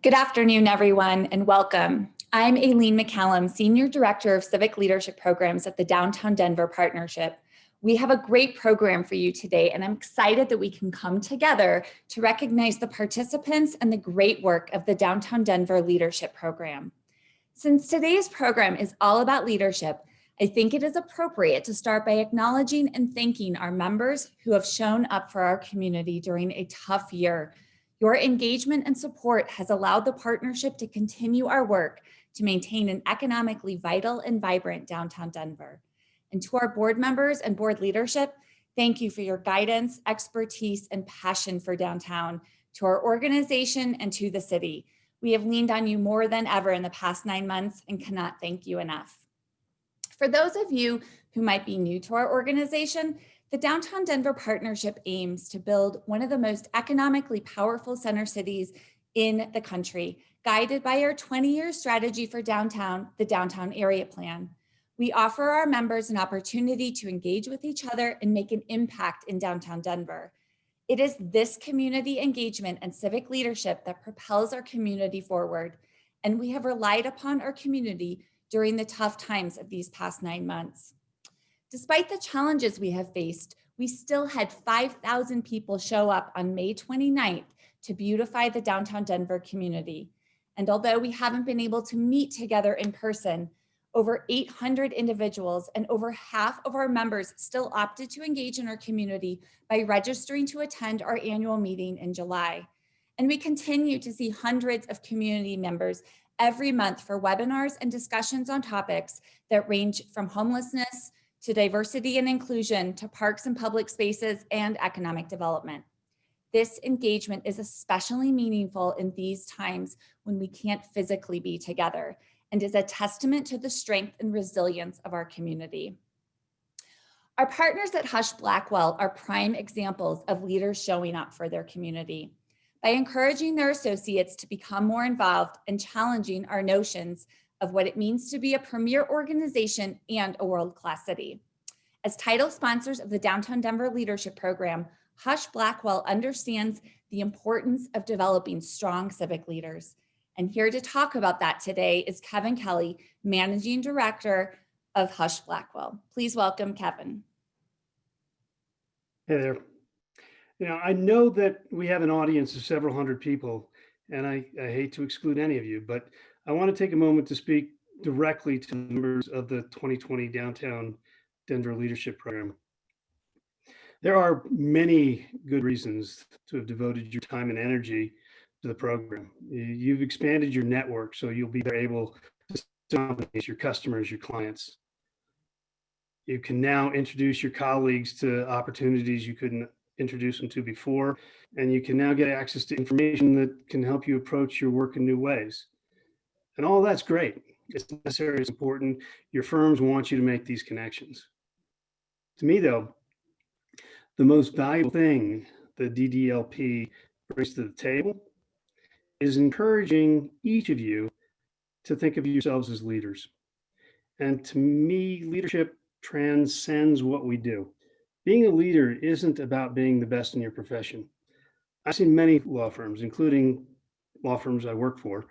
Good afternoon, everyone, and welcome. I'm Aileen McCallum, Senior Director of Civic Leadership Programs at the Downtown Denver Partnership. We have a great program for you today, and I'm excited that we can come together to recognize the participants and the great work of the Downtown Denver Leadership Program. Since today's program is all about leadership, I think it is appropriate to start by acknowledging and thanking our members who have shown up for our community during a tough year. Your engagement and support has allowed the partnership to continue our work to maintain an economically vital and vibrant downtown Denver. And to our board members and board leadership, thank you for your guidance, expertise, and passion for downtown, to our organization and to the city. We have leaned on you more than ever in the past 9 months and cannot thank you enough. For those of you who might be new to our organization, the Downtown Denver Partnership aims to build one of the most economically powerful center cities in the country, guided by our 20-year strategy for downtown, the Downtown Area Plan. We offer our members an opportunity to engage with each other and make an impact in downtown Denver. It is this community engagement and civic leadership that propels our community forward, and we have relied upon our community during the tough times of these past 9 months. Despite the challenges we have faced, we still had 5,000 people show up on May 29th to beautify the downtown Denver community. And although we haven't been able to meet together in person, over 800 individuals and over half of our members still opted to engage in our community by registering to attend our annual meeting in July. And we continue to see hundreds of community members every month for webinars and discussions on topics that range from homelessness to diversity and inclusion, to parks and public spaces and economic development. This engagement is especially meaningful in these times when we can't physically be together, and is a testament to the strength and resilience of our community. Our partners at Husch Blackwell are prime examples of leaders showing up for their community. By encouraging their associates to become more involved and challenging our notions of what it means to be a premier organization and a world-class city. As title sponsors of the Downtown Denver Leadership Program, Husch Blackwell understands the importance of developing strong civic leaders. And here to talk about that today is Kevin Kelly, Managing Director of Husch Blackwell. Please welcome Kevin. Hey there. I know that we have an audience of several hundred people, and I hate to exclude any of you, but I want to take a moment to speak directly to members of the 2020 Downtown Denver Leadership Program. There are many good reasons to have devoted your time and energy to the program. You've expanded your network, so you'll be able to serve your customers, your clients. You can now introduce your colleagues to opportunities you couldn't introduce them to before, and you can now get access to information that can help you approach your work in new ways. And all that's great. It's necessary, it's important. Your firms want you to make these connections. To me, though, the most valuable thing the DDLP brings to the table is encouraging each of you to think of yourselves as leaders. And to me, leadership transcends what we do. Being a leader isn't about being the best in your profession. I've seen many law firms, including law firms I work for,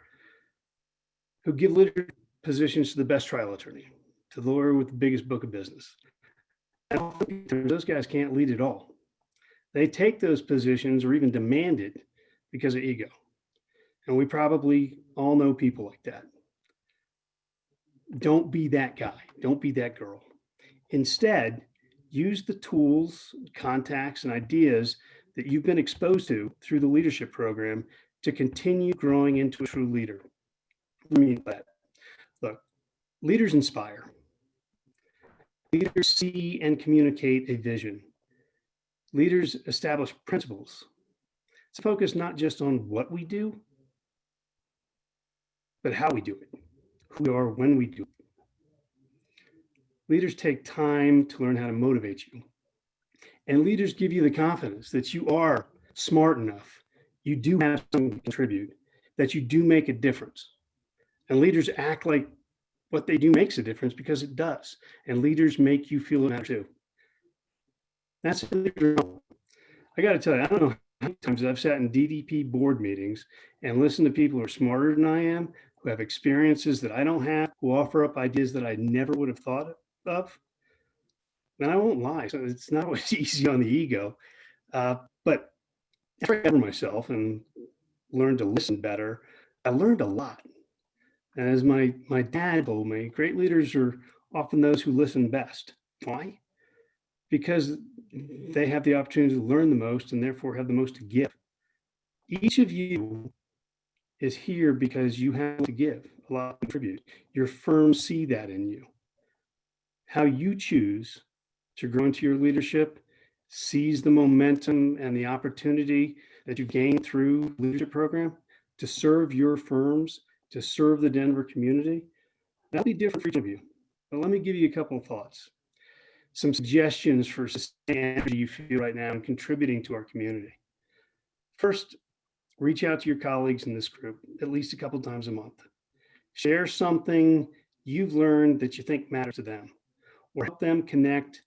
who give leadership positions to the best trial attorney, to the lawyer with the biggest book of business. And oftentimes those guys can't lead at all. They take those positions or even demand it because of ego. And we probably all know people like that. Don't be that guy. Don't be that girl. Instead, use the tools, contacts, and ideas that you've been exposed to through the leadership program to continue growing into a true leader. I mean that. Look, leaders inspire. Leaders see and communicate a vision. Leaders establish principles. It's focused not just on what we do, but how we do it, who we are when we do it. Leaders take time to learn how to motivate you. And leaders give you the confidence that you are smart enough, you do have something to contribute, that you do make a difference. And leaders act like what they do makes a difference because it does. And leaders make you feel it matter too. That's I got to tell you, I don't know Times I've sat in DDP board meetings and listened to people who are smarter than I am, who have experiences that I don't have, who offer up ideas that I never would have thought of. And I won't lie, so it's not always easy on the ego. But after I cover myself and learned to listen better, I learned a lot. And as my dad told me, great leaders are often those who listen best. Why? Because they have the opportunity to learn the most and therefore have the most to give. Each of you is here because you have to give a lot to contribute. Your firms see that in you. How you choose to grow into your leadership, seize the momentum and the opportunity that you gain through the leadership program to serve your firms, to serve the Denver community, that'll be different for each of you. But let me give you a couple of thoughts, some suggestions for sustained energy you feel right now and contributing to our community. First, reach out to your colleagues in this group at least a couple times a month. Share something you've learned that you think matters to them, or help them connect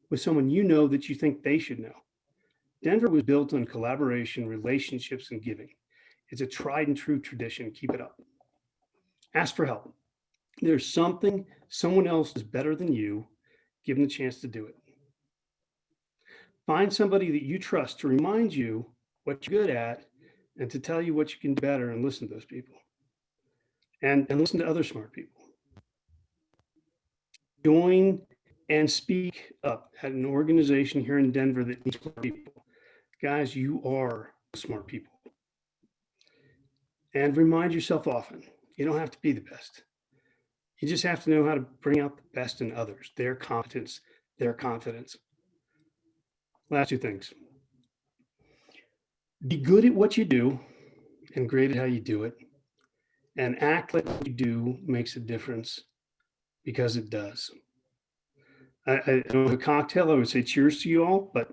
with someone you know that you think they should know. Denver was built on collaboration, relationships, and giving. It's a tried and true tradition. Keep it up. Ask for help. There's something someone else is better than you. Give them the chance to do it. Find somebody that you trust to remind you what you're good at and to tell you what you can do better, and listen to those people. And listen to other smart people. Join and speak up at an organization here in Denver that needs smart people. Guys, you are smart people. And remind yourself often, you don't have to be the best. You just have to know how to bring out the best in others, their competence, their confidence. Last two things. Be good at what you do and great at how you do it. And act like what you do makes a difference, because it does. I don't have a cocktail. I would say cheers to you all, but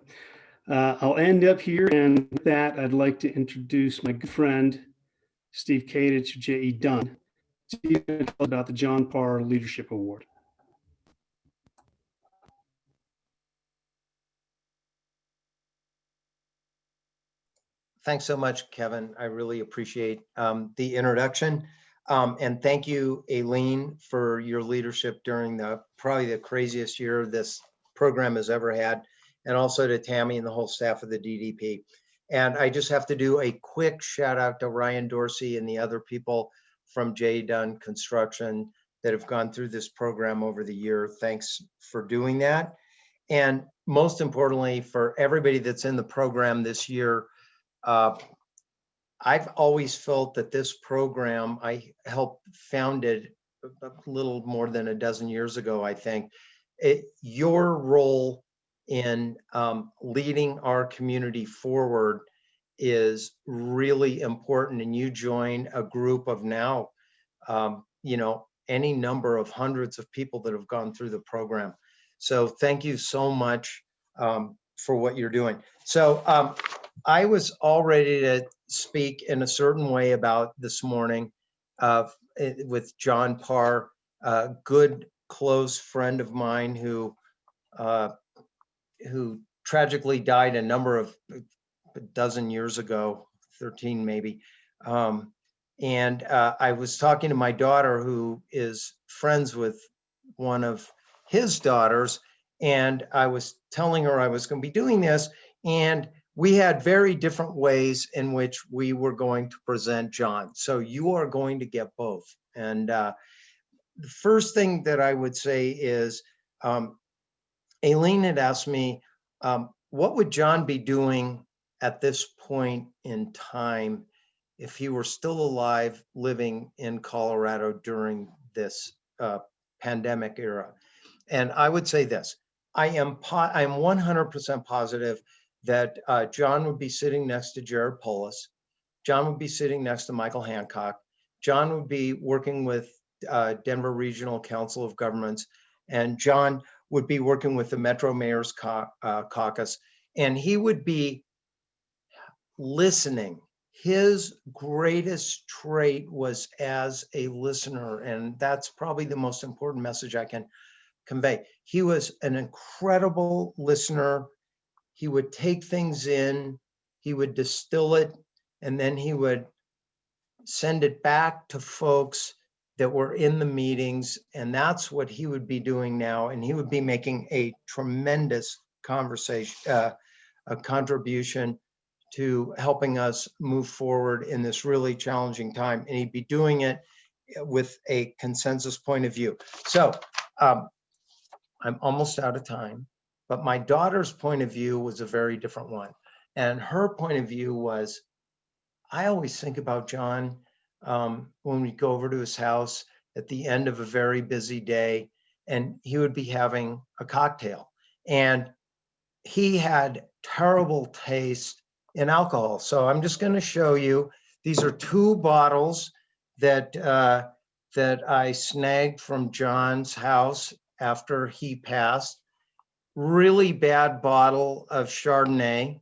I'll end up here. And with that, I'd like to introduce my good friend, Steve Kadich of J.E. Dunn. Steve will tell us about the John Parr Leadership Award. Thanks so much, Kevin. I really appreciate the introduction. And thank you, Aileen, for your leadership during probably the craziest year this program has ever had, and also to Tammy and the whole staff of the DDP. And I just have to do a quick shout out to Ryan Dorsey and the other people from J. Dunn Construction that have gone through this program over the year. Thanks for doing that. And most importantly, for everybody that's in the program this year, I've always felt that this program, I helped found it a little more than a dozen years ago, I think. Your role in leading our community forward is really important, and you join a group of now, any number of hundreds of people that have gone through the program. So thank you so much for what you're doing. So I was all ready to speak in a certain way about this morning with John Parr, a good close friend of mine who tragically died a dozen years ago, 13 maybe. And I was talking to my daughter, who is friends with one of his daughters, and I was telling her I was going to be doing this, and we had very different ways in which we were going to present John. So you are going to get both. And the first thing that I would say is, Aileen had asked me, what would John be doing at this point in time if he were still alive living in Colorado during this pandemic era? And I would say this, I am 100% positive that John would be sitting next to Jared Polis. John would be sitting next to Michael Hancock. John would be working with Denver Regional Council of Governments, and John would be working with the Metro Mayor's Caucus, and he would be listening. His greatest trait was as a listener, and that's probably the most important message I can convey. He was an incredible listener. He would take things in. he would distill it, and then he would send it back to folks that were in the meetings. And that's what he would be doing now. And he would be making a tremendous a contribution to helping us move forward in this really challenging time. And he'd be doing it with a consensus point of view. So I'm almost out of time, but my daughter's point of view was a very different one. And her point of view was, I always think about John when we go over to his house at the end of a very busy day, and he would be having a cocktail. And he had terrible taste in alcohol. So I'm just going to show you. These are 2 bottles that that I snagged from John's house after he passed. Really bad bottle of Chardonnay,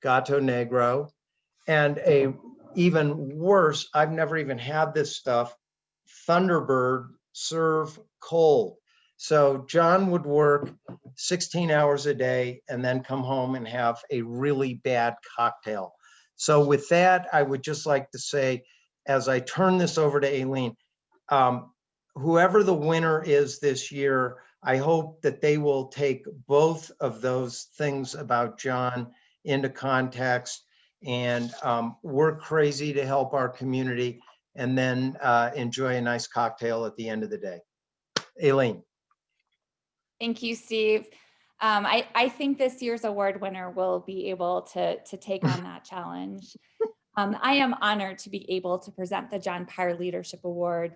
Gato Negro, and a even worse, I've never even had this stuff, Thunderbird Serve Cold. So John would work 16 hours a day and then come home and have a really bad cocktail. So with that, I would just like to say, as I turn this over to Aileen, whoever the winner is this year, I hope that they will take both of those things about John into context and work crazy to help our community, and then enjoy a nice cocktail at the end of the day. Aileen. Thank you, Steve. I think this year's award winner will be able to take on that challenge. I am honored to be able to present the John Parr Leadership Award.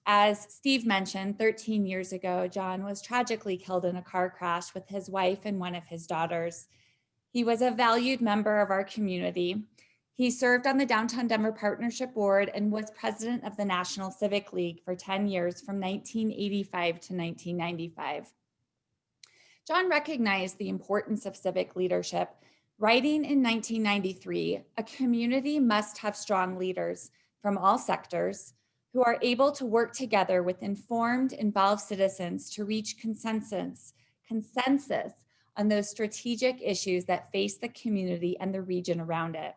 As Steve mentioned, 13 years ago, John was tragically killed in a car crash with his wife and one of his daughters. He was a valued member of our community. He served on the Downtown Denver Partnership Board and was president of the National Civic League for 10 years from 1985 to 1995. John recognized the importance of civic leadership, writing in 1993, "A community must have strong leaders from all sectors who are able to work together with informed, involved citizens to reach consensus on those strategic issues that face the community and the region around it."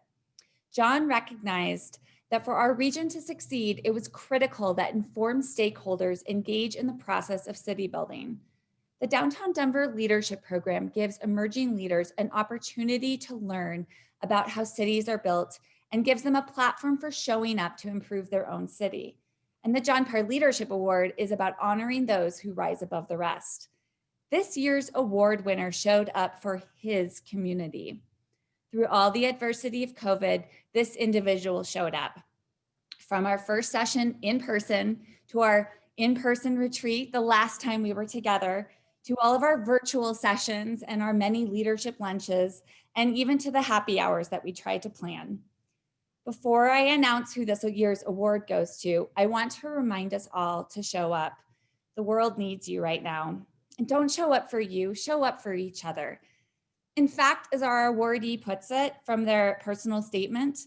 John recognized that for our region to succeed, it was critical that informed stakeholders engage in the process of city building. The Downtown Denver Leadership Program gives emerging leaders an opportunity to learn about how cities are built and gives them a platform for showing up to improve their own city. And the John Parr Leadership Award is about honoring those who rise above the rest. This year's award winner showed up for his community. Through all the adversity of COVID, this individual showed up. From our first session in person to our in-person retreat, the last time we were together, to all of our virtual sessions and our many leadership lunches, and even to the happy hours that we tried to plan. Before I announce who this year's award goes to, I want to remind us all to show up. The world needs you right now. And don't show up for you, show up for each other. In fact, as our awardee puts it from their personal statement,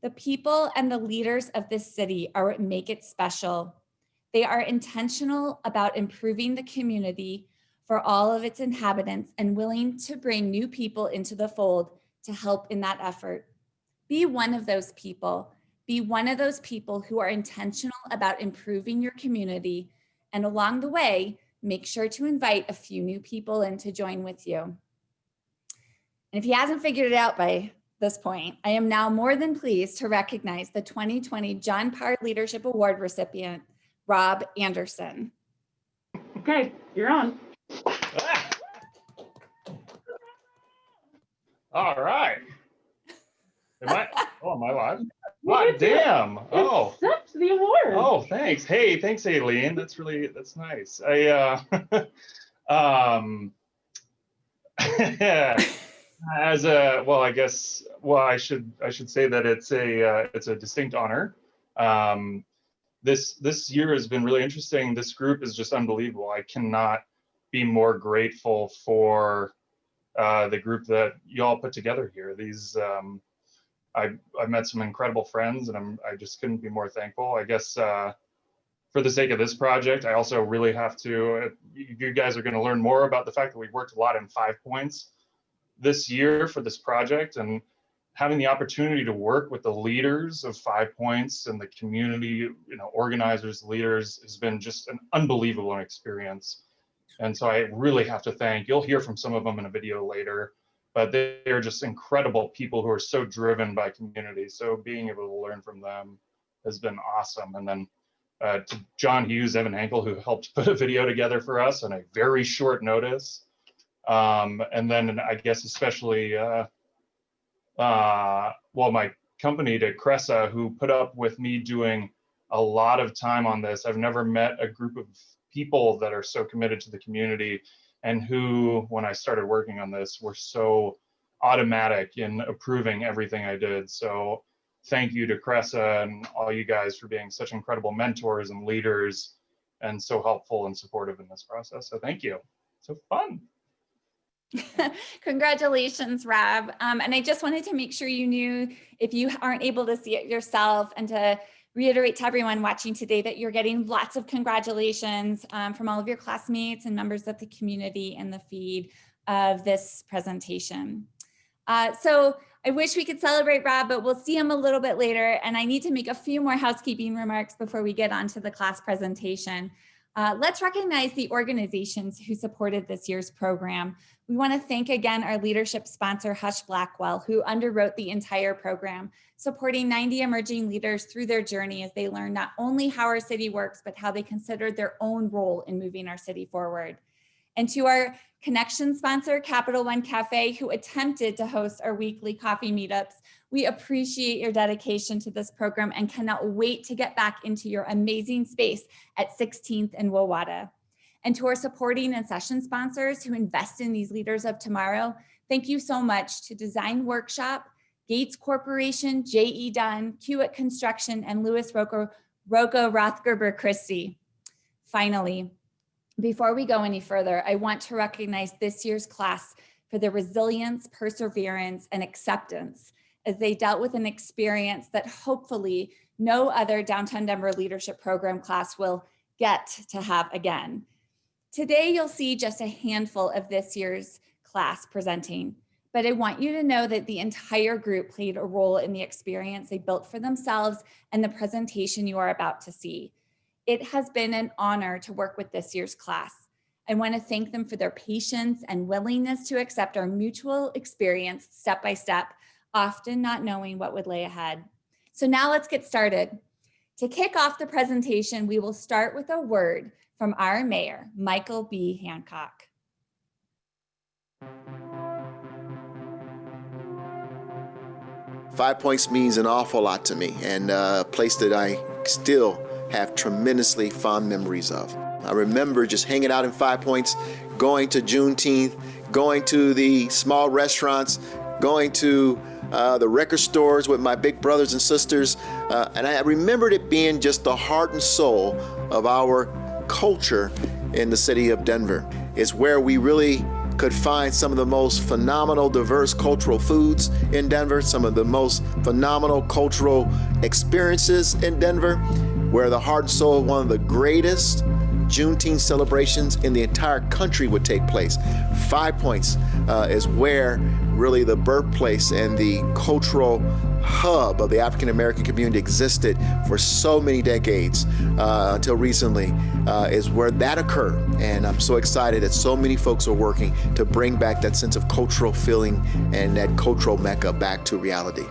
the people and the leaders of this city are what make it special. They are intentional about improving the community for all of its inhabitants and willing to bring new people into the fold to help in that effort. Be one of those people. Be one of those people who are intentional about improving your community, and along the way, make sure to invite a few new people in to join with you. And if he hasn't figured it out by this point, I am now more than pleased to recognize the 2020 John Parr Leadership Award recipient, Rob Anderson. Okay, you're on. All right. Am I live? What? Damn. Oh. Accept the award. Oh, thanks. Hey, thanks, Aileen. That's nice. I should say that it's a distinct honor. This year has been really interesting. This group is just unbelievable. I cannot be more grateful for the group that y'all put together here. I've met some incredible friends, and I just couldn't be more thankful. I guess for the sake of this project, I also really have to. You guys are going to learn more about the fact that we worked a lot in 5 points this year for this project, and having the opportunity to work with the leaders of 5 Points and the community, organizers, leaders, has been just an unbelievable experience. And so I really have to thank, you'll hear from some of them in a video later, but they're just incredible people who are so driven by community. So being able to learn from them has been awesome. And then to John Hughes, Evan Henkel, who helped put a video together for us on a very short notice. And then I guess especially, my company, to Cressa, who put up with me doing a lot of time on this. I've never met a group of people that are so committed to the community and who, when I started working on this, were so automatic in approving everything I did. So thank you to Cressa and all you guys for being such incredible mentors and leaders and so helpful and supportive in this process. So thank you. So fun. Congratulations, Rob. And I just wanted to make sure you knew, if you aren't able to see it yourself, and to reiterate to everyone watching today that you're getting lots of congratulations from all of your classmates and members of the community in the feed of this presentation. So I wish we could celebrate Rob, but we'll see him a little bit later. And I need to make a few more housekeeping remarks before we get on to the class presentation. Let's recognize the organizations who supported this year's program. We want to thank again our leadership sponsor, Hush Blackwell, who underwrote the entire program, supporting 90 emerging leaders through their journey as they learn not only how our city works, but how they consider their own role in moving our city forward. And to our connection sponsor, Capital One Cafe, who attempted to host our weekly coffee meetups, we appreciate your dedication to this program and cannot wait to get back into your amazing space at 16th and Wowata. And to our supporting and session sponsors who invest in these leaders of tomorrow, thank you so much to Design Workshop, Gates Corporation, J.E. Dunn, Kiewit Construction, and Louis Rocco Rothgerber Christie. Finally, before we go any further, I want to recognize this year's class for their resilience, perseverance, and acceptance as they dealt with an experience that hopefully no other Downtown Denver Leadership Program class will get to have again. Today, you'll see just a handful of this year's class presenting, but I want you to know that the entire group played a role in the experience they built for themselves and the presentation you are about to see. It has been an honor to work with this year's class. I want to thank them for their patience and willingness to accept our mutual experience step by step, often not knowing what would lay ahead. So now let's get started. To kick off the presentation, we will start with a word from our mayor, Michael B. Hancock. 5 Points means an awful lot to me, and a place that I still have tremendously fond memories of. I remember just hanging out in 5 Points, going to Juneteenth, going to the small restaurants, going to the record stores with my big brothers and sisters, and I remembered it being just the heart and soul of our culture in the city of Denver. It's where we really could find some of the most phenomenal, diverse cultural foods in Denver, some of the most phenomenal cultural experiences in Denver, where the heart and soul of one of the greatest Juneteenth celebrations in the entire country would take place. 5 Points is where really the birthplace and the cultural hub of the African American community existed for so many decades until recently, is where that occurred. And I'm so excited that so many folks are working to bring back that sense of cultural feeling and that cultural mecca back to reality.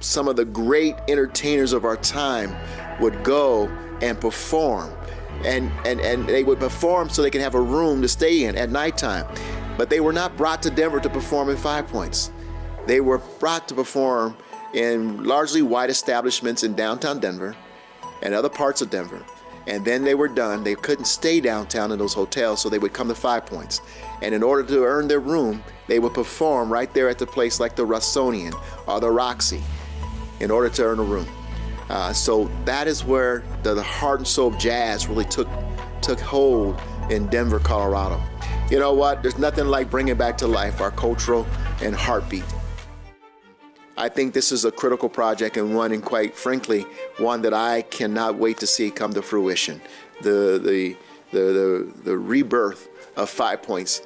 Some of the great entertainers of our time would go and perform, and they would perform so they could have a room to stay in at nighttime. But they were not brought to Denver to perform in 5 Points. They were brought to perform in largely white establishments in downtown Denver and other parts of Denver. And then they were done. They couldn't stay downtown in those hotels, so they would come to 5 Points. And in order to earn their room, they would perform right there at the place like the Russonian or the Roxy in order to earn a room. So that is where the heart and soul of jazz really took hold in Denver, Colorado. You know what? There's nothing like bringing back to life our cultural and heartbeat. I think this is a critical project, and one, and quite frankly, one that I cannot wait to see come to fruition. The rebirth of 5 Points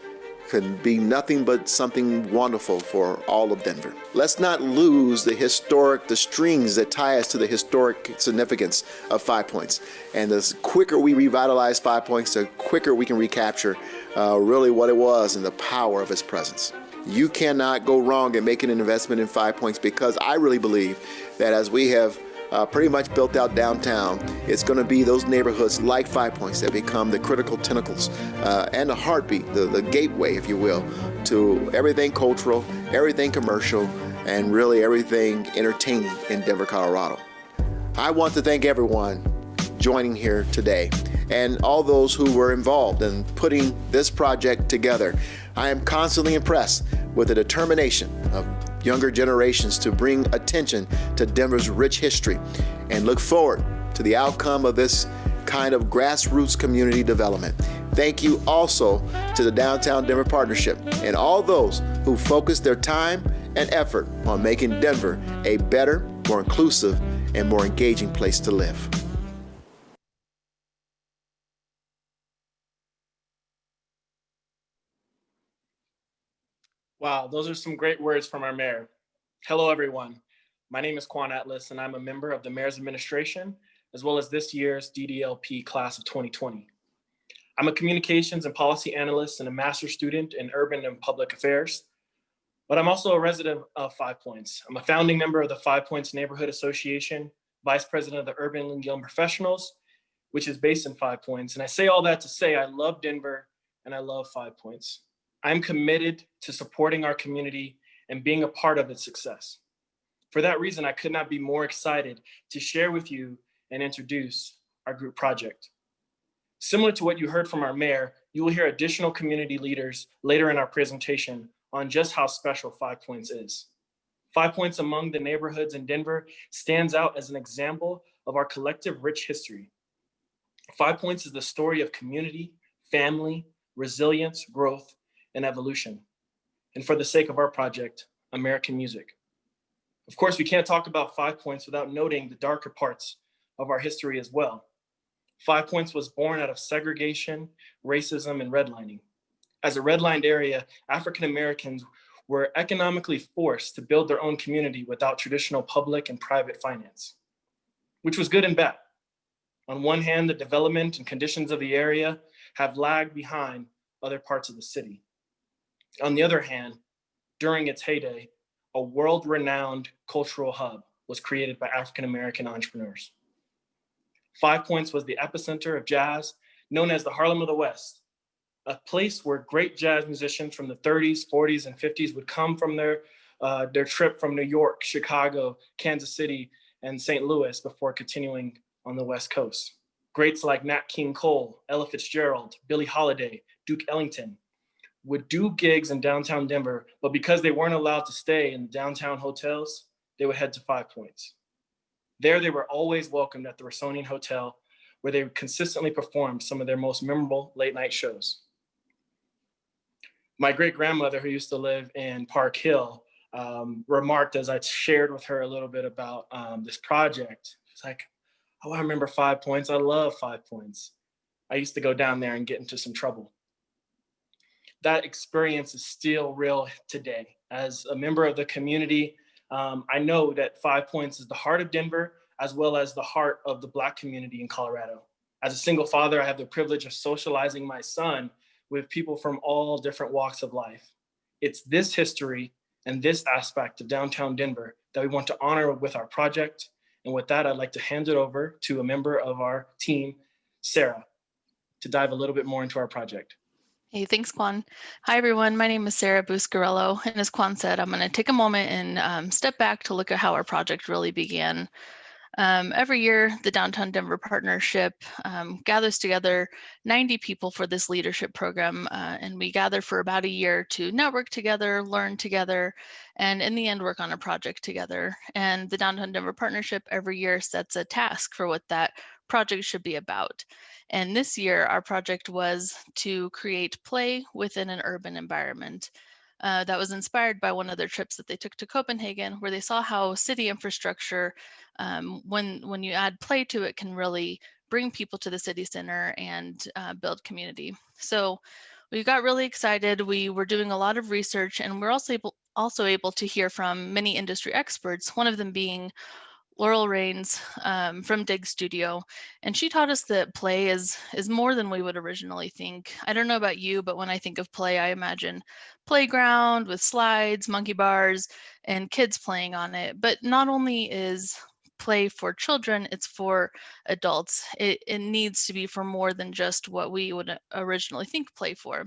can be nothing but something wonderful for all of Denver. Let's not lose the strings that tie us to the historic significance of 5 Points. And the quicker we revitalize 5 Points, the quicker we can recapture really what it was and the power of its presence. You cannot go wrong in making an investment in 5 Points, because I really believe that as we have pretty much built out downtown, it's going to be those neighborhoods like 5 Points that become the critical tentacles and the heartbeat, the gateway, if you will, to everything cultural, everything commercial, and really everything entertaining in Denver, Colorado. I want to thank everyone joining here today and all those who were involved in putting this project together. I am constantly impressed with the determination of younger generations to bring attention to Denver's rich history, and look forward to the outcome of this kind of grassroots community development. Thank you also to the Downtown Denver Partnership and all those who focused their time and effort on making Denver a better, more inclusive, and more engaging place to live. Wow, those are some great words from our mayor. Hello, everyone. My name is Quan Atlas, and I'm a member of the mayor's administration, as well as this year's DDLP class of 2020. I'm a communications and policy analyst and a master's student in urban and public affairs, but I'm also a resident of 5 Points. I'm a founding member of the 5 Points Neighborhood Association, vice president of the Urban League Young Professionals, which is based in 5 Points. And I say all that to say I love Denver and I love 5 Points. I'm committed to supporting our community and being a part of its success. For that reason, I could not be more excited to share with you and introduce our group project. Similar to what you heard from our mayor, you will hear additional community leaders later in our presentation on just how special 5 Points is. 5 Points among the neighborhoods in Denver stands out as an example of our collective rich history. 5 Points is the story of community, family, resilience, growth, and evolution. And for the sake of our project, American music. Of course, we can't talk about 5 Points without noting the darker parts of our history as well. 5 Points was born out of segregation, racism, and redlining. As a redlined area, African Americans were economically forced to build their own community without traditional public and private finance, which was good and bad. On one hand, the development and conditions of the area have lagged behind other parts of the city. On the other hand, during its heyday, a world-renowned cultural hub was created by African-American entrepreneurs. 5 Points was the epicenter of jazz, known as the Harlem of the West, a place where great jazz musicians from the 30s, 40s, and 50s would come from their trip from New York, Chicago, Kansas City, and St. Louis before continuing on the West Coast. Greats like Nat King Cole, Ella Fitzgerald, Billie Holiday, Duke Ellington would do gigs in downtown Denver, but because they weren't allowed to stay in the downtown hotels, they would head to 5 Points. There, they were always welcomed at the Rossonian Hotel, where they consistently performed some of their most memorable late night shows. My great grandmother, who used to live in Park Hill, remarked as I shared with her a little bit about this project. She's like, "Oh, I remember 5 Points. I love 5 Points. I used to go down there and get into some trouble." That experience is still real today. As a member of the community, I know that 5 Points is the heart of Denver, as well as the heart of the Black community in Colorado. As a single father, I have the privilege of socializing my son with people from all different walks of life. It's this history and this aspect of downtown Denver that we want to honor with our project. And with that, I'd like to hand it over to a member of our team, Sarah, to dive a little bit more into our project. Hey, thanks, Quan. Hi, everyone. My name is Sarah Buscarello. And as Quan said, I'm going to take a moment and step back to look at how our project really began. Every year, the Downtown Denver Partnership gathers together 90 people for this leadership program. And we gather for about a year to network together, learn together, and in the end, work on a project together. And the Downtown Denver Partnership every year sets a task for what that project should be about. And this year, our project was to create play within an urban environment. That was inspired by one of their trips that they took to Copenhagen, where they saw how city infrastructure, when you add play to it, can really bring people to the city center and build community. So We got really excited. We were doing a lot of research, and we're also able to hear from many industry experts, one of them being Laurel Rains from Dig Studio. And she taught us that play is more than we would originally think. I don't know about you, but when I think of play, I imagine playground with slides, monkey bars, and kids playing on it. But not only is play for children, it's for adults. It needs to be for more than just what we would originally think play for.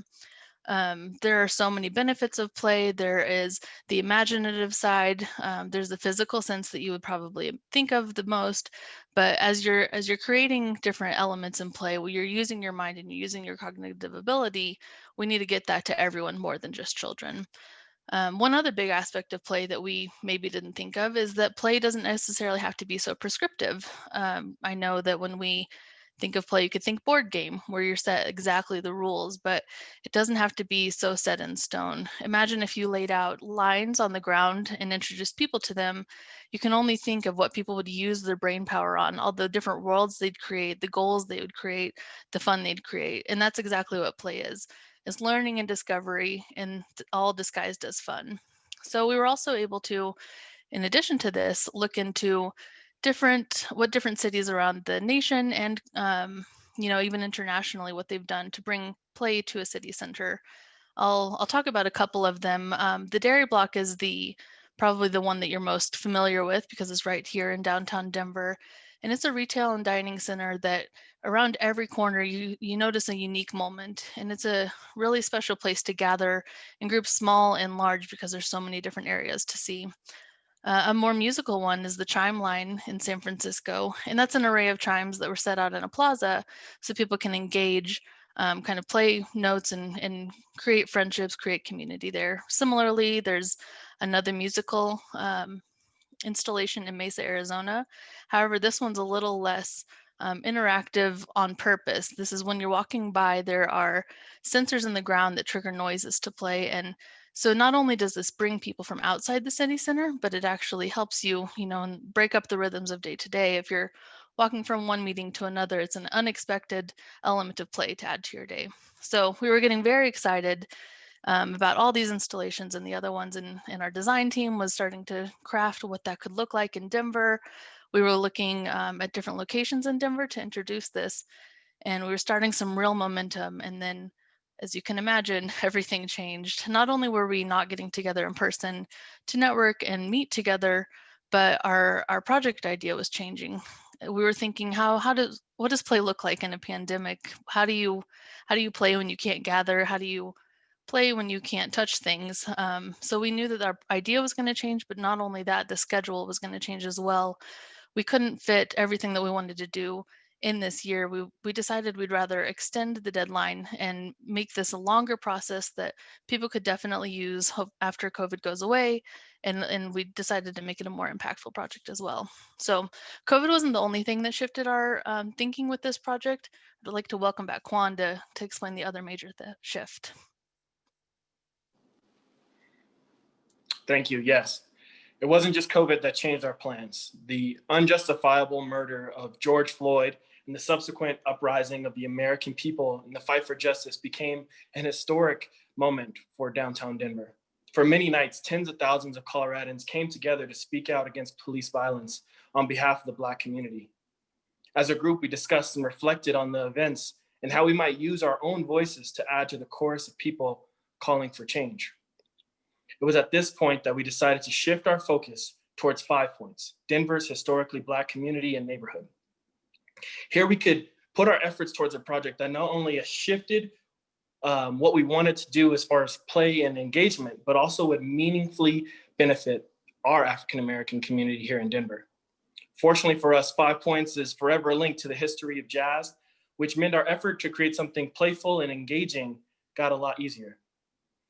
There are so many benefits of play. There is the imaginative side. There's the physical sense that you would probably think of the most. But as you're creating different elements in play, where you're using your mind and you're using your cognitive ability, we need to get that to everyone more than just children. One other big aspect of play that we maybe didn't think of is that play doesn't necessarily have to be so prescriptive. I know that when we think of play, you could think board game, where you're set exactly the rules, but it doesn't have to be so set in stone. Imagine if you laid out lines on the ground and introduced people to them. You can only think of what people would use their brain power on, all the different worlds they'd create, the goals they would create, the fun they'd create. And that's exactly what play is learning and discovery, and all disguised as fun. So we were also able to, in addition to this, look into what different cities around the nation and even internationally, what they've done to bring play to a city center. I'll talk about a couple of them. The Dairy Block is probably the one that you're most familiar with because it's right here in downtown Denver. And it's a retail and dining center that around every corner you notice a unique moment. And it's a really special place to gather in groups small and large because there's so many different areas to see. A more musical one is the Chime Line in San Francisco. And that's an array of chimes that were set out in a plaza so people can engage, kind of play notes and create friendships, create community there. Similarly, there's another musical installation in Mesa, Arizona. However, this one's a little less interactive on purpose. This is when you're walking by, there are sensors in the ground that trigger noises to play. And so not only does this bring people from outside the city center, but it actually helps you, and break up the rhythms of day to day. If you're walking from one meeting to another, it's an unexpected element of play to add to your day. So we were getting very excited about all these installations, and the other ones in our design team was starting to craft what that could look like in Denver. We were looking at different locations in Denver to introduce this, and we were starting some real momentum. And then, as you can imagine, everything changed. Not only were we not getting together in person to network and meet together, but our project idea was changing. We were thinking, what does play look like in a pandemic? How do you play when you can't gather? How do you play when you can't touch things? So we knew that our idea was going to change, but not only that, the schedule was going to change as well. We couldn't fit everything that we wanted to do in this year. We decided we'd rather extend the deadline and make this a longer process that people could definitely use after COVID goes away. And we decided to make it a more impactful project as well. So COVID wasn't the only thing that shifted our thinking with this project. I'd like to welcome back Kwan to explain the other major shift. Thank you. Yes, it wasn't just COVID that changed our plans. The unjustifiable murder of George Floyd and the subsequent uprising of the American people in the fight for justice became an historic moment for downtown Denver. For many nights, tens of thousands of Coloradans came together to speak out against police violence on behalf of the Black community. As a group, we discussed and reflected on the events and how we might use our own voices to add to the chorus of people calling for change. It was at this point that we decided to shift our focus towards 5 points: Denver's historically Black community and neighborhood. Here we could put our efforts towards a project that not only shifted what we wanted to do as far as play and engagement, but also would meaningfully benefit our African-American community here in Denver. Fortunately for us, 5 points is forever linked to the history of jazz, which meant our effort to create something playful and engaging got a lot easier.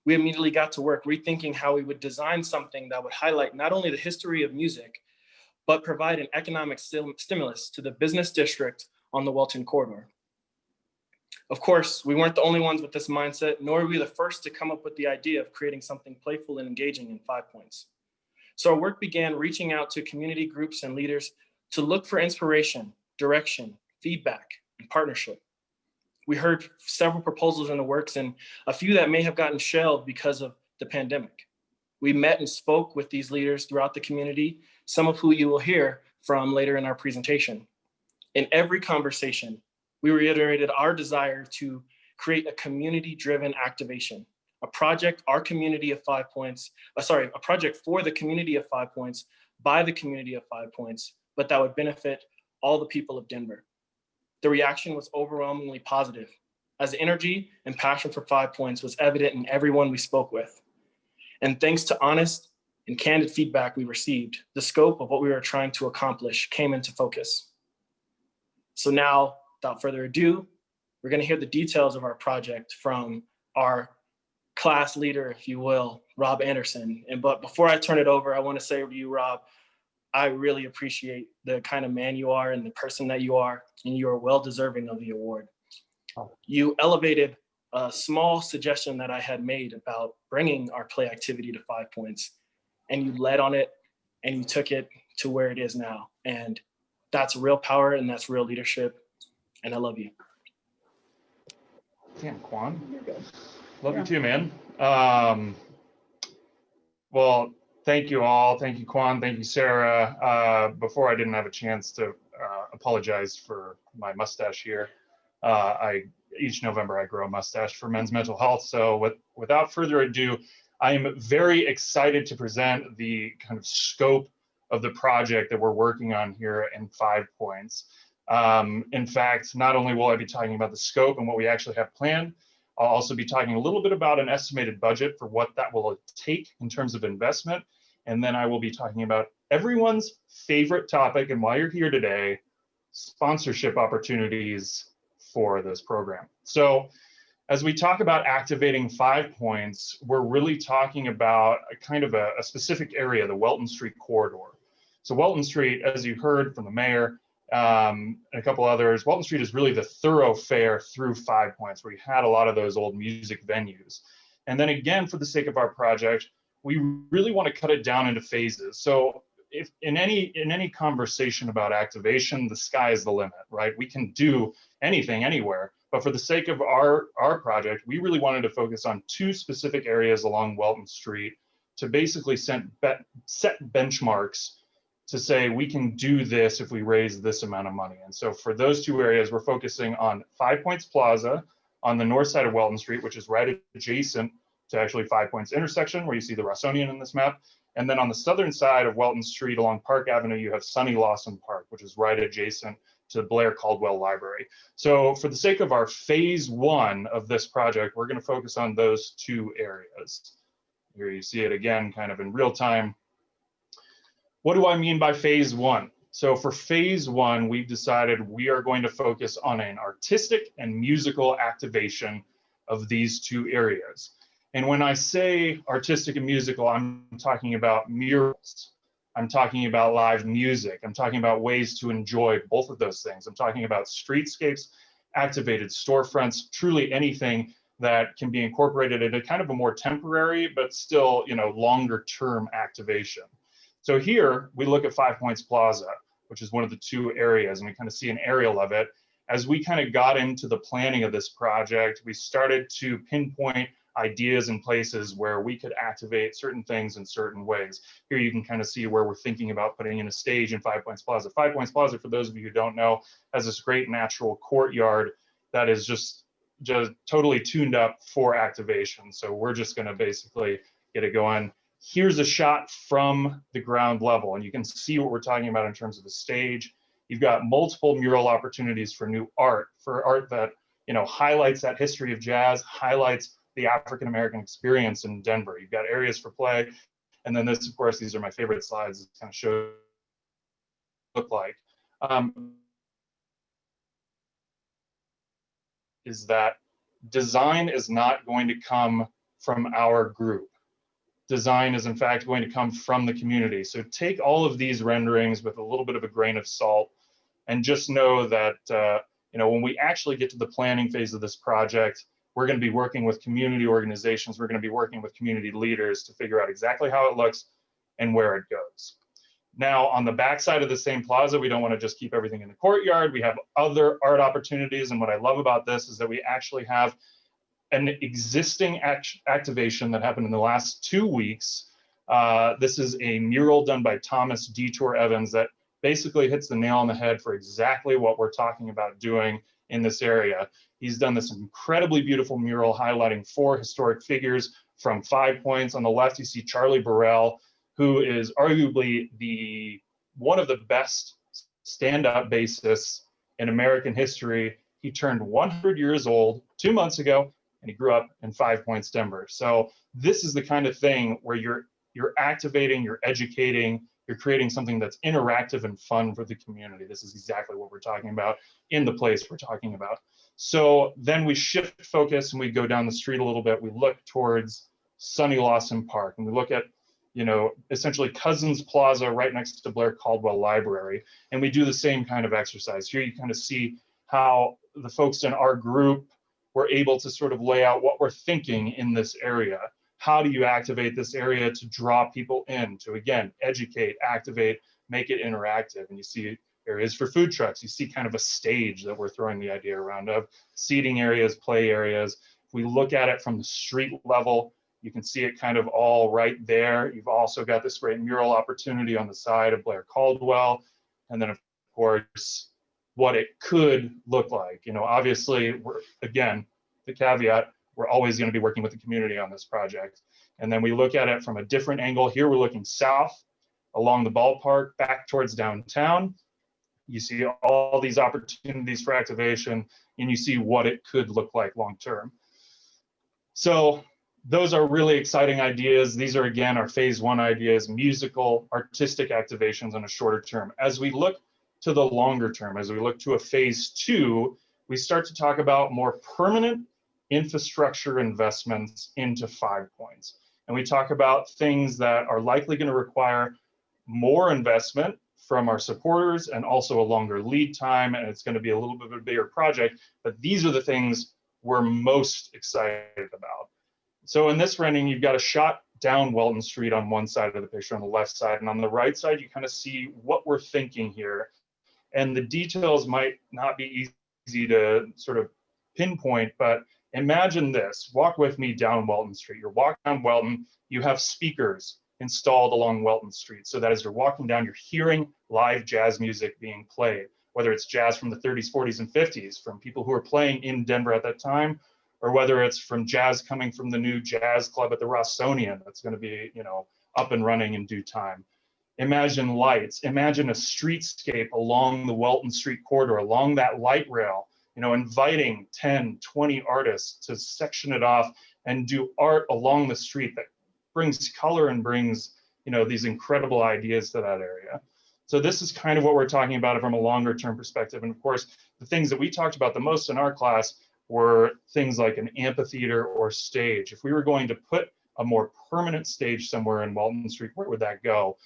We immediately got to work rethinking how we would design something that would highlight not only the history of music, but provide an economic stimulus to the business district on the WELTON corridor. Of course, we weren't the only ones with this mindset, nor were we the first to come up with the idea of creating something playful and engaging in 5 points. So our work began reaching out to community groups and leaders to look for inspiration, direction, feedback, and partnership. We heard several proposals in the works and a few that may have gotten shelved because of the pandemic. We met and spoke with these leaders throughout the community, some of who you will hear from later in our presentation. In every conversation, we reiterated our desire to create a community-driven activation, a project for the community of 5 Points by the community of 5 Points, but that would benefit all the people of Denver. The reaction was overwhelmingly positive, as the energy and passion for 5 Points was evident in everyone we spoke with. And thanks to honest and candid feedback we received, the scope of what we were trying to accomplish came into focus. So now, without further ado, we're going to hear the details of our project from our class leader, if you will, Rob Anderson. But before I turn it over, I want to say to you, Rob, I really appreciate the kind of man you are and the person that you are, and you are well deserving of the award. You elevated a small suggestion that I had made about bringing our play activity to 5 Points, and you led on it and you took it to where it is now. And that's real power and that's real leadership. And I love you. Damn, Quan. You're good. Love you too, man. Well, thank you all. Thank you, Quan. Thank you, Sarah. Before I didn't have a chance to apologize for my mustache here. Each November I grow a mustache for Men's Mental Health. So without further ado, I am very excited to present the kind of scope of the project that we're working on here in 5 Points. In fact, not only will I be talking about the scope and what we actually have planned, I'll also be talking a little bit about an estimated budget for what that will take in terms of investment. And then I will be talking about everyone's favorite topic and why you're here today, sponsorship opportunities for this program. So as we talk about activating 5 Points, we're really talking about a kind of a specific area, the Welton Street corridor. So Welton Street, as you heard from the mayor, and a couple others, Welton Street is really the thoroughfare through 5 Points, where you had a lot of those old music venues. And then again, for the sake of our project, we really want to cut it down into phases. So if in any conversation about activation, the sky is the limit, right? We can do anything anywhere. But for the sake of our project, we really wanted to focus on 2 specific areas along Welton Street to basically set benchmarks to say we can do this if we raise this amount of money. And so for those 2 areas, we're focusing on 5 Points Plaza on the north side of Welton Street, which is right adjacent to actually 5 Points intersection, where you see the Rossonian in this map. And then on the southern side of Welton Street along Park Avenue, you have Sonny Lawson Park, which is right adjacent to Blair Caldwell Library. So for the sake of our phase 1 of this project, we're going to focus on those 2 areas. Here you see it again, kind of in real time. What do I mean by phase 1? So for phase 1, we've decided we are going to focus on an artistic and musical activation of these 2 areas. And when I say artistic and musical, I'm talking about murals. I'm talking about live music. I'm talking about ways to enjoy both of those things. I'm talking about streetscapes, activated storefronts, truly anything that can be incorporated into kind of a more temporary, but still, longer term activation. So here we look at 5 Points Plaza, which is one of the 2 areas, and we kind of see an aerial of it. As we kind of got into the planning of this project, we started to pinpoint ideas and places where we could activate certain things in certain ways. Here you can kind of see where we're thinking about putting in a stage in 5 Points Plaza. 5 Points Plaza, for those of you who don't know, has this great natural courtyard that is just totally tuned up for activation. So we're just going to basically get it going. Here's a shot from the ground level, and you can see what we're talking about in terms of the stage. You've got multiple mural opportunities for new art, for art that highlights that history of jazz, highlights the African-American experience in Denver. You've got areas for play. And then this, of course, these are my favorite slides to kind of show what it look like. Is that design is not going to come from our group. Design is in fact going to come from the community. So take all of these renderings with a little bit of a grain of salt, and just know that when we actually get to the planning phase of this project, we're going to be working with community organizations. We're going to be working with community leaders to figure out exactly how it looks and where it goes. Now, on the backside of the same plaza, we don't want to just keep everything in the courtyard. We have other art opportunities. And what I love about this is that we actually have an existing activation that happened in the last 2 weeks. This is a mural done by Thomas Detour Evans that basically hits the nail on the head for exactly what we're talking about doing in this area. He's done this incredibly beautiful mural highlighting 4 historic figures from 5 Points. On the left, you see Charlie Burrell, who is arguably one of the best stand-up bassists in American history. He turned 100 years old 2 months ago, and he grew up in 5 Points, Denver. So this is the kind of thing where you're activating, you're educating, you're creating something that's interactive and fun for the community. This is exactly what we're talking about in the place we're talking about. So then we shift focus and we go down the street a little bit. We look towards Sonny Lawson Park, and we look at, essentially Cousins Plaza right next to Blair Caldwell Library. And we do the same kind of exercise. Here you kind of see how the folks in our group were able to sort of lay out what we're thinking in this area. How do you activate this area to draw people in, to again, educate, activate, make it interactive? And you see areas for food trucks. You see kind of a stage that we're throwing the idea around of seating areas, play areas. If we look at it from the street level, you can see it kind of all right there. You've also got this great mural opportunity on the side of Blair Caldwell. And then of course, what it could look like. Obviously, again, the caveat, we're always going to be working with the community on this project. And then we look at it from a different angle. Here we're looking south along the ballpark back towards downtown. You see all these opportunities for activation, and you see what it could look like long term. So those are really exciting ideas. These are, again, our phase 1 ideas, musical, artistic activations on a shorter term. As we look to the longer term, as we look to a phase 2, we start to talk about more permanent infrastructure investments into 5 Points. And we talk about things that are likely going to require more investment from our supporters and also a longer lead time, and it's going to be a little bit of a bigger project, but these are the things we're most excited about. So in this rendering, you've got a shot down Welton Street on one side of the picture, on the left side, and on the right side, you kind of see what we're thinking here. And the details might not be easy to sort of pinpoint, but imagine this. Walk with me down Welton Street. You're walking down Welton, you have speakers installed along Welton Street, so that as you're walking down, you're hearing live jazz music being played, whether it's jazz from the 30s, 40s, and 50s from people who are playing in Denver at that time, or whether it's from jazz coming from the new jazz club at the Rossonian that's going to be, up and running in due time. Imagine lights, imagine a streetscape along the Welton Street corridor, along that light rail, inviting 10, 20 artists to section it off and do art along the street that brings color and brings, these incredible ideas to that area. So this is kind of what we're talking about from a longer term perspective. And of course, the things that we talked about the most in our class were things like an amphitheater or stage. If we were going to put a more permanent stage somewhere in Welton Street, where would that go?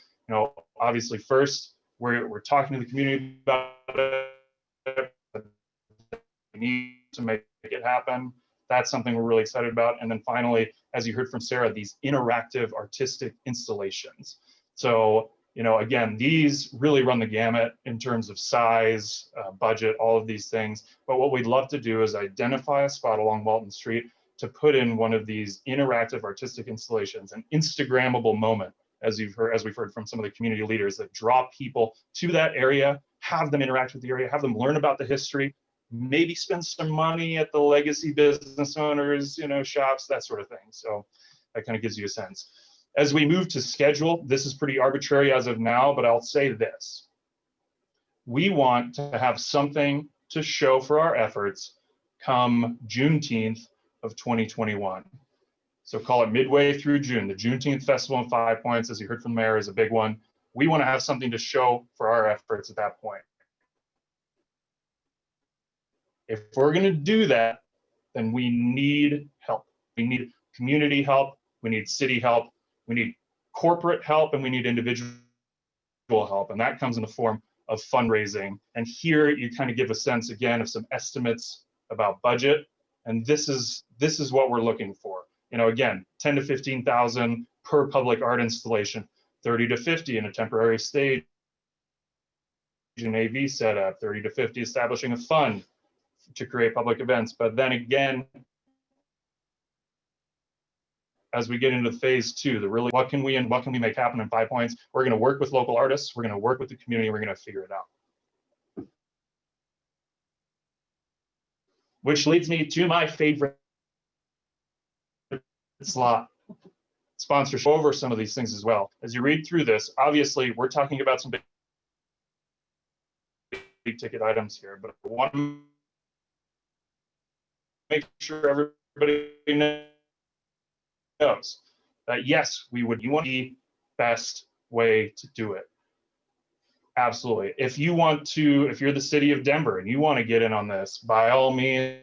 Obviously first, we're talking to the community about it. We need to make it happen. That's something we're really excited about. And then finally, as you heard from Sarah, these interactive artistic installations. So, again, these really run the gamut in terms of size, budget, all of these things. But what we'd love to do is identify a spot along Welton Street to put in one of these interactive artistic installations, an Instagrammable moment, as we've heard from some of the community leaders, that draw people to that area, have them interact with the area, have them learn about the history, maybe spend some money at the legacy business owners, shops, that sort of thing. So that kind of gives you a sense. As we move to schedule, this is pretty arbitrary as of now, but I'll say this. We want to have something to show for our efforts come Juneteenth of 2021. So call it midway through June. The Juneteenth Festival in 5 Points, as you heard from the mayor, is a big one. We want to have something to show for our efforts at that point. If we're going to do that, then we need help. We need community help. We need city help. We need corporate help, and we need individual help. And that comes in the form of fundraising. And here you kind of give a sense again of some estimates about budget. And this is what we're looking for. Again, 10 to 15,000 per public art installation. 30 to 50 in a temporary stage and AV setup, 30 to 50 establishing a fund to create public events. But then again, as we get into phase two, what can we make happen in 5 points? We're going to work with local artists. We're going to work with the community. We're going to figure it out. Which leads me to my favorite slot, sponsorship. Over some of these things as well. As you read through this, obviously we're talking about some big ticket items here, but I want to make sure everybody knows that yes, you want the best way to do it. Absolutely. If you're the city of Denver and you want to get in on this, by all means,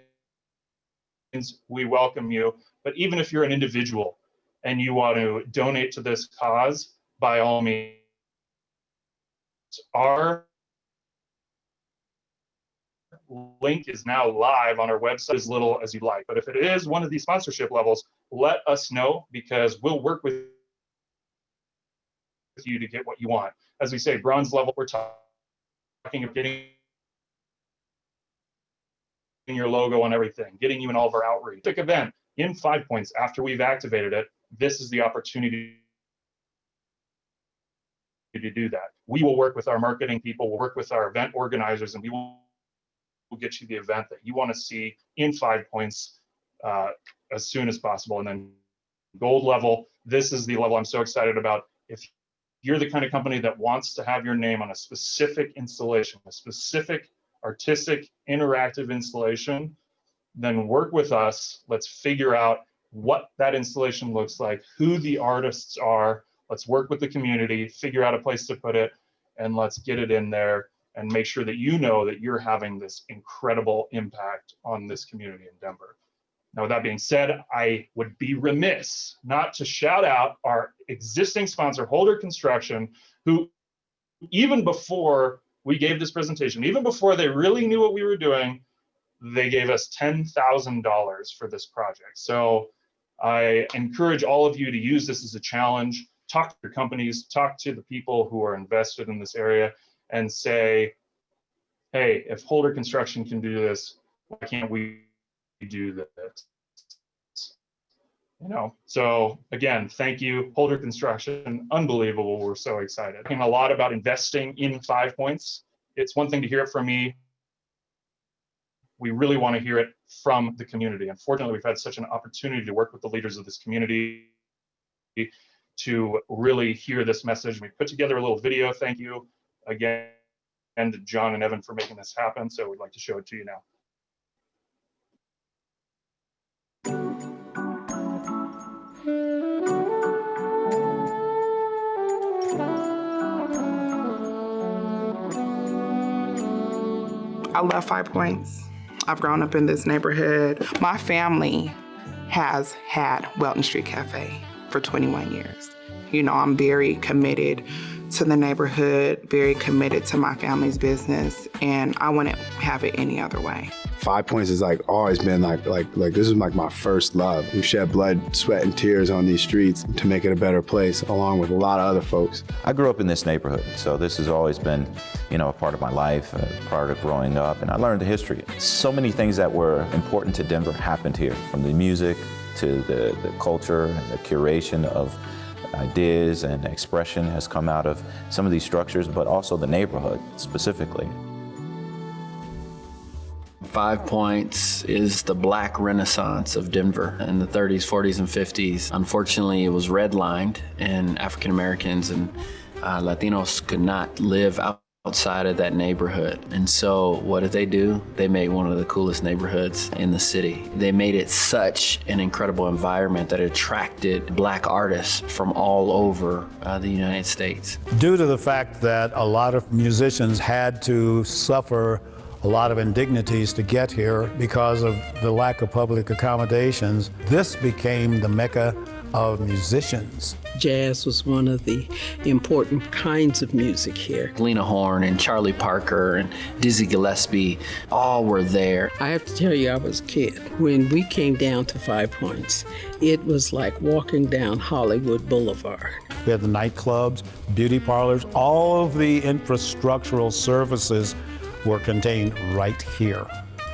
we welcome you. But even if you're an individual and you want to donate to this cause, by all means, our link is now live on our website, as little as you'd like. But if it is one of these sponsorship levels, let us know, because we'll work with you to get what you want. As we say, bronze level, we're talking of getting your logo on everything, getting you in all of our outreach. Big event in 5 points after we've activated it. This is the opportunity to do that. We will work with our marketing people, we'll work with our event organizers, and we'll get you the event that you want to see in 5 points as soon as possible. And then gold level, this is the level I'm so excited about. If you're the kind of company that wants to have your name on a specific installation, a specific artistic interactive installation, then work with us. Let's figure out what that installation looks like, who the artists are. Let's work with the community, figure out a place to put it, and let's get it in there and make sure that you know that you're having this incredible impact on this community in Denver. Now, with that being said, I would be remiss not to shout out our existing sponsor, Holder Construction, who even before we gave this presentation, even before they really knew what we were doing, they gave us $10,000 for this project. So I encourage all of you to use this as a challenge. Talk to your companies, talk to the people who are invested in this area, and say, hey, if Holder Construction can do this, why can't we do this? You know, so again, thank you, Holder Construction, unbelievable. We're so excited. Talking a lot about investing in 5 points. It's one thing to hear it from me. We really want to hear it from the community. Unfortunately, we've had such an opportunity to work with the leaders of this community to really hear this message. We put together a little video. Thank you again, and to John and Evan for making this happen. So we'd like to show it to you now. I love 5 points. I've grown up in this neighborhood. My family has had Welton Street Cafe for 21 years. You know, I'm very committed to the neighborhood, very committed to my family's business, and I wouldn't have it any other way. 5 points has always been like this is my first love. We shed blood, sweat, and tears on these streets to make it a better place, along with a lot of other folks. I grew up in this neighborhood, so this has always been, you know, a part of my life, a part of growing up, and I learned the history. So many things that were important to Denver happened here, from the music to the culture and the curation of ideas and expression has come out of some of these structures, but also the neighborhood specifically. 5 Points is the Black Renaissance of Denver in the 30s, 40s, and 50s. Unfortunately, it was redlined, and African Americans and Latinos could not live outside of that neighborhood. And so what did they do? They made one of the coolest neighborhoods in the city. They made it such an incredible environment that attracted Black artists from all over the United States. Due to the fact that a lot of musicians had to suffer a lot of indignities to get here because of the lack of public accommodations, this became the mecca of musicians. Jazz was one of the important kinds of music here. Lena Horne and Charlie Parker and Dizzy Gillespie, all were there. I have to tell you, I was a kid. When we came down to 5 Points, it was like walking down Hollywood Boulevard. We had the nightclubs, beauty parlors, all of the infrastructural services were contained right here.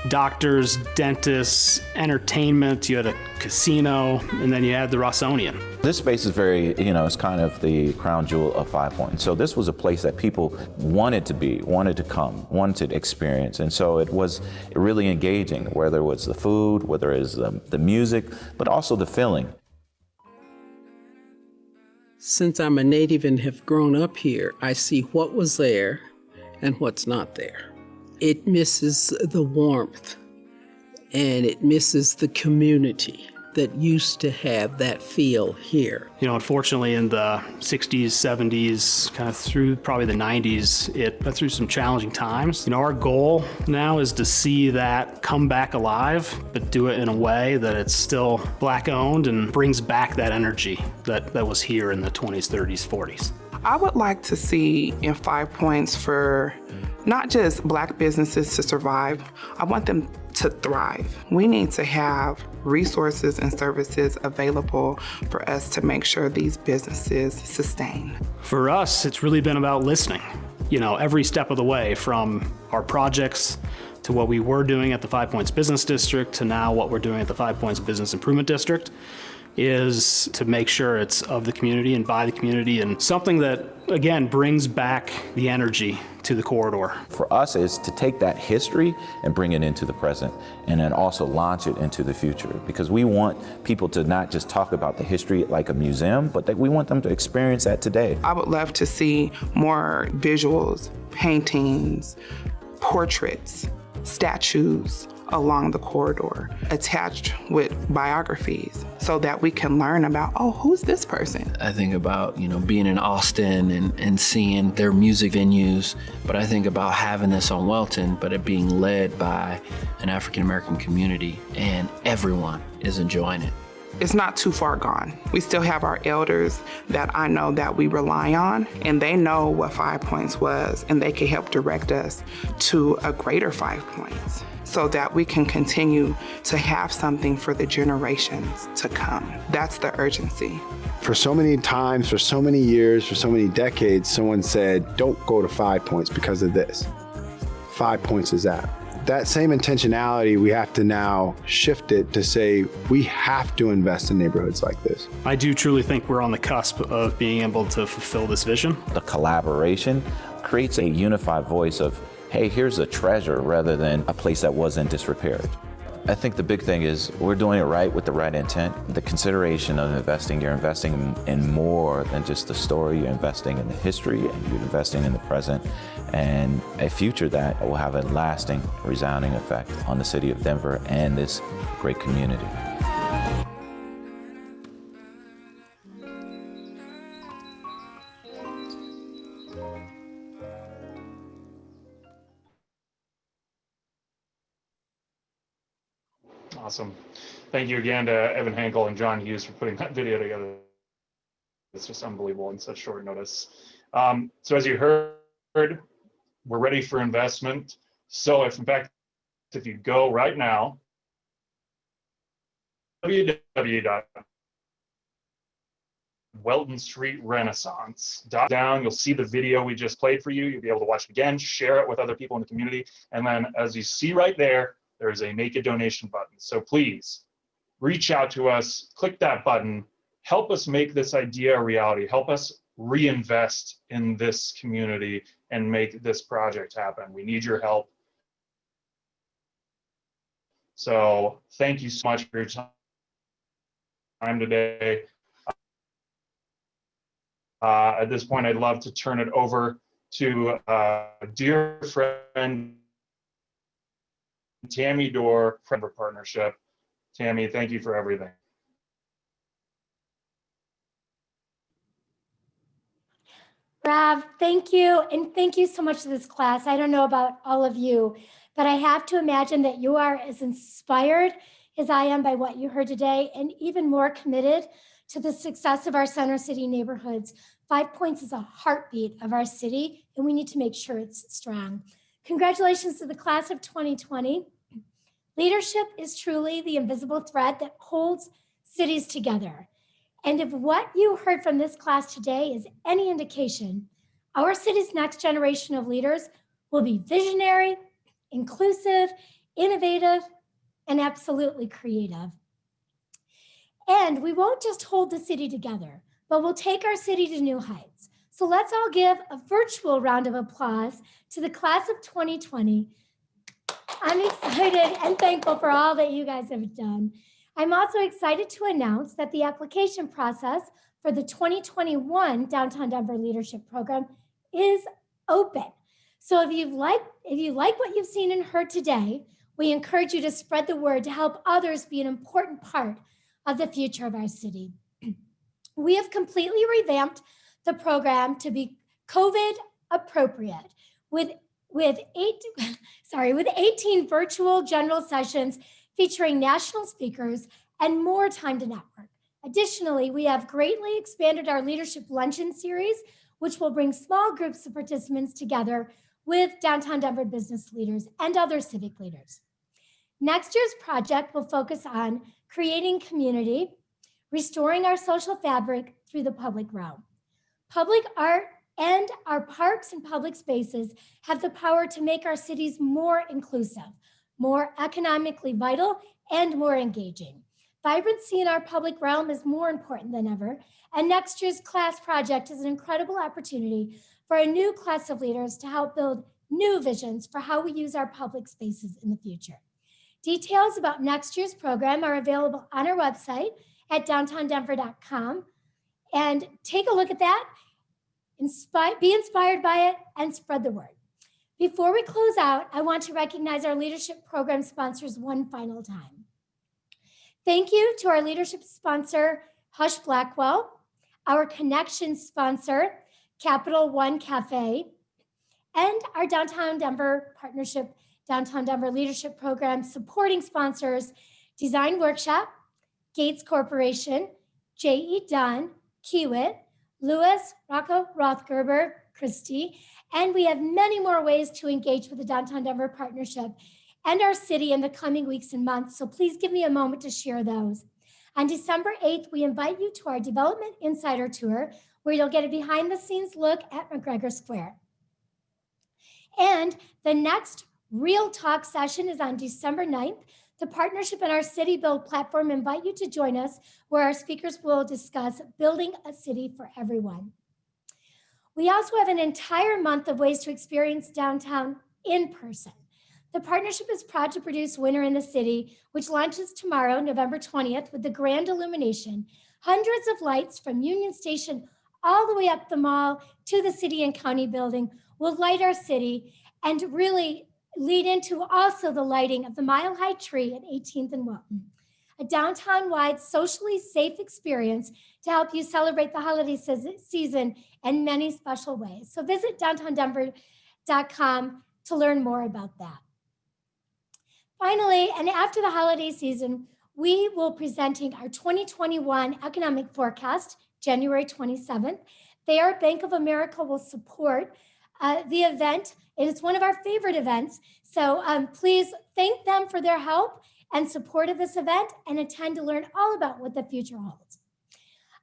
Doctors, dentists, entertainment, you had a casino, and then you had the Rossonian. This space is very, it's kind of the crown jewel of 5 Points. So this was a place that people wanted to be, wanted to come, wanted to experience. And so it was really engaging, whether it was the food, whether it was the music, but also the feeling. Since I'm a native and have grown up here, I see what was there and what's not there. It misses the warmth and it misses the community that used to have that feel here. Unfortunately in the 60s, 70s, kind of through probably the 90s, it went through some challenging times. Our goal now is to see that come back alive, but do it in a way that it's still Black owned and brings back that energy that was here in the 20s, 30s, 40s. I would like to see in 5 Points for not just Black businesses to survive, I want them to thrive. We need to have resources and services available for us to make sure these businesses sustain. For us, it's really been about listening, every step of the way, from our projects to what we were doing at the 5 Points Business District to now what we're doing at the 5 Points Business Improvement District, is to make sure it's of the community and by the community, and something that, again, brings back the energy to the corridor. For us, is to take that history and bring it into the present, and then also launch it into the future, because we want people to not just talk about the history like a museum, but that we want them to experience that today. I would love to see more visuals, paintings, portraits, statues along the corridor, attached with biographies, so that we can learn about, who's this person? I think about, being in Austin and seeing their music venues, but I think about having this on Welton, but it being led by an African-American community, and everyone is enjoying it. It's not too far gone. We still have our elders that I know that we rely on, and they know what 5 Points was, and they can help direct us to a greater 5 Points, so that we can continue to have something for the generations to come. That's the urgency. For so many times, for so many years, for so many decades, someone said, don't go to 5 Points because of this. 5 Points is that. That same intentionality, we have to now shift it to say, we have to invest in neighborhoods like this. I do truly think we're on the cusp of being able to fulfill this vision. The collaboration creates a unified voice of, hey, here's a treasure, rather than a place that was in disrepair. I think the big thing is we're doing it right with the right intent. The consideration of investing, you're investing in more than just the story, you're investing in the history, and you're investing in the present, and a future that will have a lasting, resounding effect on the city of Denver and this great community. Awesome. Thank you again to Evan Hankel and John Hughes for putting that video together. It's just unbelievable in such short notice. So as you heard, we're ready for investment. So if you go right now, www.weltonstreetrenaissance.com, you'll see the video we just played for you. You'll be able to watch it again, share it with other people in the community. And then as you see right there, there's a make a donation button. So please reach out to us, click that button, help us make this idea a reality, help us reinvest in this community and make this project happen. We need your help. So thank you so much for your time today. At this point, I'd love to turn it over to dear friend, Tammy Dorr, Denver Partnership. Tammy, thank you for everything. Rob, thank you. And thank you so much to this class. I don't know about all of you, but I have to imagine that you are as inspired as I am by what you heard today, and even more committed to the success of our Center City neighborhoods. 5 Points is a heartbeat of our city, and we need to make sure it's strong. Congratulations to the class of 2020. Leadership is truly the invisible thread that holds cities together. And if what you heard from this class today is any indication, our city's next generation of leaders will be visionary, inclusive, innovative, and absolutely creative. And we won't just hold the city together, but we'll take our city to new heights. So let's all give a virtual round of applause to the class of 2020. I'm excited and thankful for all that you guys have done. I'm also excited to announce that the application process for the 2021 Downtown Denver Leadership Program is open. So if you like what you've seen and heard today, we encourage you to spread the word to help others be an important part of the future of our city. We have completely revamped the program to be COVID appropriate with 18 virtual general sessions featuring national speakers and more time to network. Additionally, we have greatly expanded our leadership luncheon series, which will bring small groups of participants together with downtown Denver business leaders and other civic leaders. Next year's project will focus on creating community, restoring our social fabric through the public realm. Public art and our parks and public spaces have the power to make our cities more inclusive, more economically vital, and more engaging. Vibrancy in our public realm is more important than ever, and next year's class project is an incredible opportunity for a new class of leaders to help build new visions for how we use our public spaces in the future. Details about next year's program are available on our website at downtowndenver.com, and take a look at that, be inspired by it, and spread the word. Before we close out, I want to recognize our leadership program sponsors one final time. Thank you to our leadership sponsor, Hush Blackwell, our connection sponsor, Capital One Cafe, and our Downtown Denver Partnership, Downtown Denver Leadership Program supporting sponsors, Design Workshop, Gates Corporation, J.E. Dunn, Kiewit, Lewis, Rocco, Rothgerber, Christie, and we have many more ways to engage with the Downtown Denver Partnership and our city in the coming weeks and months, so please give me a moment to share those. On December 8th, we invite you to our Development Insider Tour, where you'll get a behind-the-scenes look at McGregor Square. And the next Real Talk session is on December 9th. The partnership and our City Build platform invite you to join us, where our speakers will discuss building a city for everyone. We also have an entire month of ways to experience downtown in person. The partnership is proud to produce Winter in the City, which launches tomorrow, November 20th, with the grand illumination. Hundreds of lights from Union Station all the way up the mall to the city and county building will light our city and really lead into also the lighting of the Mile High Tree at 18th and Wilton. A downtown-wide, socially safe experience to help you celebrate the holiday season in many special ways. So visit downtowndenver.com to learn more about that. Finally, and after the holiday season, we will be presenting our 2021 economic forecast, January 27th. There, Bank of America will support the event. It is one of our favorite events. So please thank them for their help and support of this event and attend to learn all about what the future holds.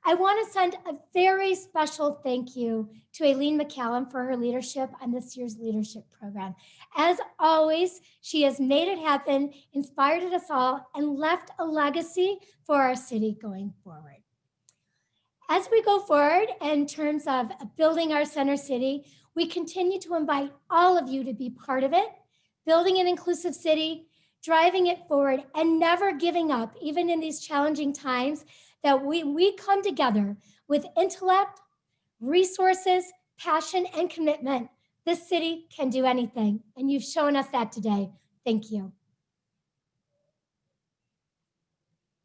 I want to send a very special thank you to Aileen McCallum for her leadership on this year's leadership program. As always, she has made it happen, inspired us all, and left a legacy for our city going forward. As we go forward in terms of building our center city, we continue to invite all of you to be part of it, building an inclusive city, driving it forward, and never giving up, even in these challenging times, that we come together with intellect, resources, passion, and commitment. This city can do anything, and you've shown us that today. Thank you.